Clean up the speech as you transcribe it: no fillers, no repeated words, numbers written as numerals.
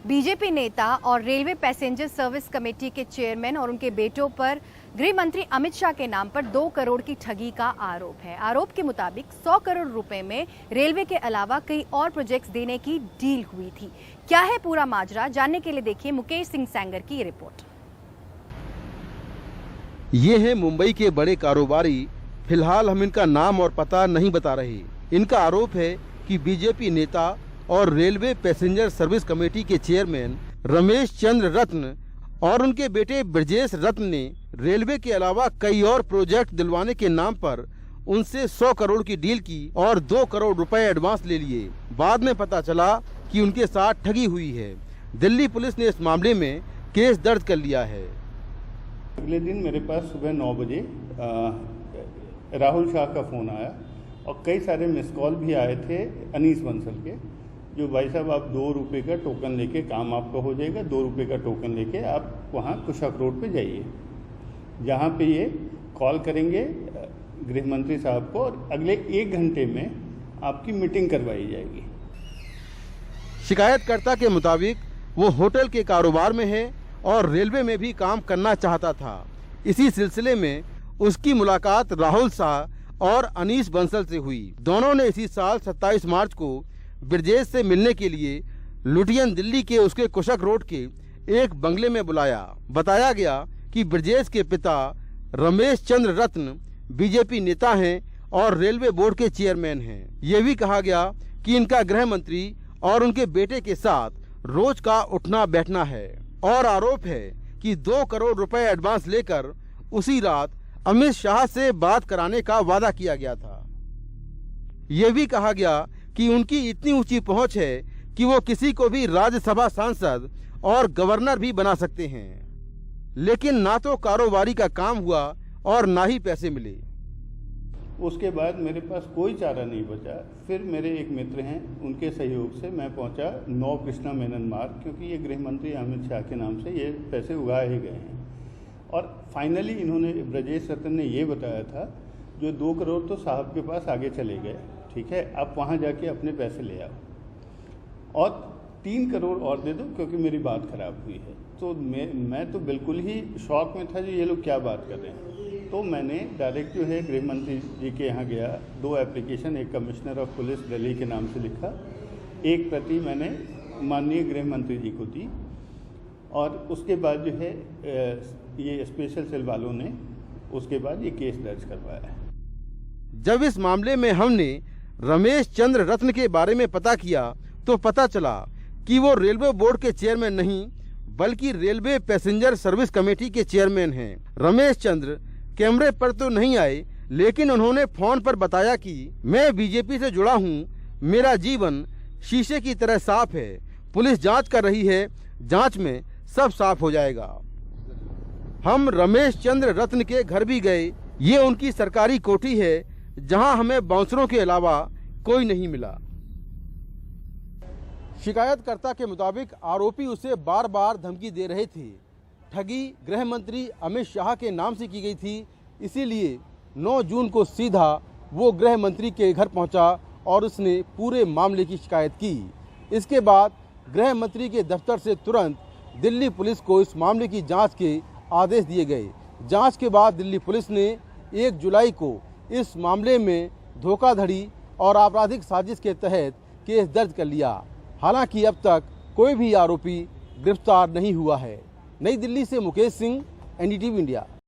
BJP नेता और railway passenger service committee के चेयरमैन और उनके बेटों पर गृह मंत्री अमित शाह के नाम पर 2 करोड़ की ठगी का आरोप है। आरोप के मुताबिक 100 करोड़ रुपए में रेलवे के अलावा कई और प्रोजेक्ट्स देने की डील हुई थी। क्या है पूरा माजरा, जानने के लिए देखिए मुकेश सिंह सेंगर की रिपोर्ट। ये हैं मुंबई के बड़े कारोबारी। फिलहाल हम इनका नाम और पता नहीं बता रहे। इनका आरोप है कि बीजेपी नेता और रेलवे पैसेंजर सर्विस कमेटी के चेयरमैन रमेश चंद्र रत्न और उनके बेटे ब्रजेश रत्न ने रेलवे के अलावा कई और प्रोजेक्ट दिलवाने के नाम पर उनसे 100 करोड़ की डील की और 2 करोड़ रुपए एडवांस ले लिए। बाद में पता चला कि उनके साथ ठगी हुई है। दिल्ली पुलिस ने इस मामले में केस दर्ज कर लिया है। अगले दिन मेरे पास सुबह 9 बजे राहुल शाह का फ़ोन आया और कई सारे मिस कॉल भी आए थे अनीस बंसल के, जो भाई साहब आप 2 रुपये का टोकन लेके काम आपका हो जाएगा, 2 रुपये का टोकन लेके आप वहाँ कुशक रोड पे जाइए, जहाँ पे ये कॉल करेंगे गृह मंत्री साहब को और अगले 1 घंटे में आपकी मीटिंग करवाई जाएगी। शिकायतकर्ता के मुताबिक वो होटल के कारोबार में है और रेलवे में भी काम करना चाहता था। इसी सिलसिले में उसकी मुलाकात राहुल शाह और अनीस बंसल से हुई। दोनों ने इसी साल 27 मार्च को ब्रजेश से मिलने के लिए लुटियन दिल्ली के उसके कुशक रोड के एक बंगले में बुलाया। बताया गया कि ब्रजेश के पिता रमेश चंद्र रत्न बीजेपी नेता हैं और रेलवे बोर्ड के चेयरमैन हैं। ये भी कहा गया कि इनका गृह मंत्री और उनके बेटे के साथ रोज का उठना बैठना है और आरोप है कि 2 करोड़ रुपए एडवांस लेकर उसी रात अमित शाह से बात कराने का वादा किया गया था। ये भी कहा गया कि उनकी इतनी ऊंची पहुंच है कि वो किसी को भी राज्यसभा सांसद और गवर्नर भी बना सकते हैं। लेकिन ना तो कारोबारी का काम हुआ और ना ही पैसे मिले। उसके बाद मेरे पास कोई चारा नहीं बचा। फिर मेरे एक मित्र हैं, उनके सहयोग से मैं पहुंचा 9 कृष्णा मेनन मार्ग, क्योंकि ये गृह मंत्री अमित शाह के नाम से ये पैसे उगाए ही गए हैं। और फाइनली इन्होंने, ब्रजेश रत्न ने ये बताया था, जो 2 करोड़ तो साहब के पास आगे चले गए, ठीक है, आप वहाँ जाके अपने पैसे ले आओ और 3 करोड़ और दे दो क्योंकि मेरी बात खराब हुई है। तो मैं तो बिल्कुल ही शॉक में था, जो ये लोग क्या बात कर रहे हैं। तो मैंने डायरेक्ट जो है गृह मंत्री जी के यहाँ गया, 2 एप्लीकेशन, एक कमिश्नर ऑफ पुलिस दिल्ली के नाम से लिखा, एक प्रति मैंने माननीय गृह मंत्री जी को दी और उसके बाद जो है ये स्पेशल सेल वालों ने उसके बाद ये केस दर्ज करवाया है। जब इस मामले में हमने रमेश चंद्र रत्न के बारे में पता किया तो पता चला कि वो रेलवे बोर्ड के चेयरमैन नहीं बल्कि रेलवे पैसेंजर सर्विस कमेटी के चेयरमैन हैं। रमेश चंद्र कैमरे पर तो नहीं आए, लेकिन उन्होंने फोन पर बताया कि मैं बीजेपी से जुड़ा हूँ, मेरा जीवन शीशे की तरह साफ है, पुलिस जांच कर रही है, जांच में सब साफ हो जाएगा। हम रमेश चंद्र रत्न के घर भी गए। ये उनकी सरकारी कोठी है जहां हमें बाउंसरों के अलावा कोई नहीं मिला। शिकायतकर्ता के मुताबिक आरोपी उसे बार बार धमकी दे रहे थे। ठगी गृह मंत्री अमित शाह के नाम से की गई थी, इसीलिए 9 जून को सीधा वो गृह मंत्री के घर पहुंचा और उसने पूरे मामले की शिकायत की। इसके बाद गृह मंत्री के दफ्तर से तुरंत दिल्ली पुलिस को इस मामले की जांच के आदेश दिए गए। जांच के बाद दिल्ली पुलिस ने 1 जुलाई को इस मामले में धोखाधड़ी और आपराधिक साजिश के तहत केस दर्ज कर लिया। हालांकि अब तक कोई भी आरोपी गिरफ्तार नहीं हुआ है। नई दिल्ली से मुकेश सिंह, एनडीटीवी इंडिया।